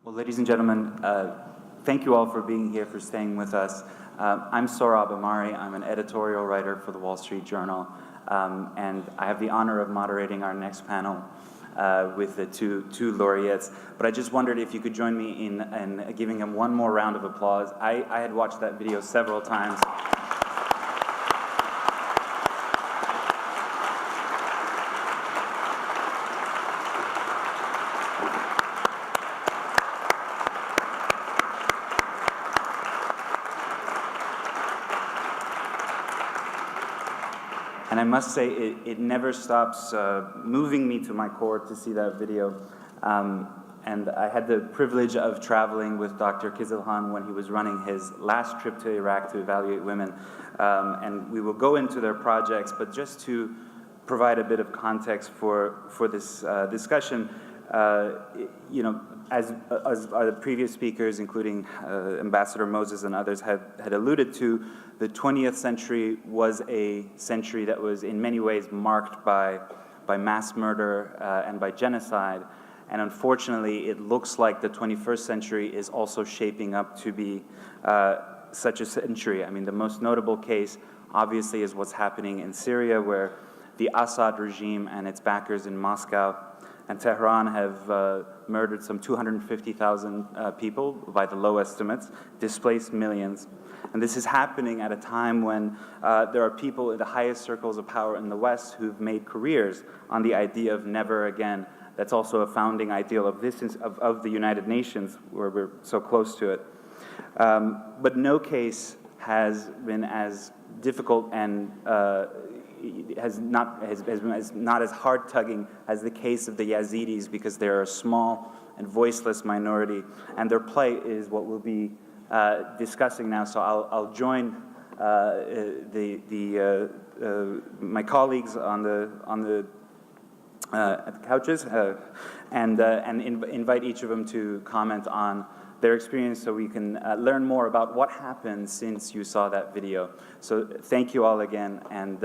Well, ladies and gentlemen, thank you all for being here, for staying with us. I'm Sohrab Ahmari. I'm an editorial writer for the Wall Street Journal, and I have the honor of moderating our next panel with the two laureates. But I just wondered if you could join me in giving them one more round of applause. I had watched that video several times. And I must say, it never stops moving me to my core to see that video. And I had the privilege of traveling with Dr. Kizilhan when he was running his last trip to Iraq to evaluate women. And we will go into their projects, but just to provide a bit of context for this discussion, you know, as the previous speakers, including Ambassador Moses and others, had alluded to, the 20th century was a century that was in many ways marked by mass murder and by genocide. And unfortunately, it looks like the 21st century is also shaping up to be such a century. I mean, the most notable case, obviously, is what's happening in Syria, where the Assad regime and its backers in Moscow and Tehran have murdered some 250,000 people by the low estimates, displaced millions. And this is happening at a time when there are people in the highest circles of power in the West who've made careers on the idea of never again. That's also a founding ideal of the United Nations, where we're so close to it. But no case has been as difficult and has not as hard-tugging as the case of the Yazidis, because they're a small and voiceless minority, and their plight is what we'll be discussing now. So I'll join my colleagues at the couches and invite each of them to comment on their experience, so we can learn more about what happened since you saw that video. So thank you all again, and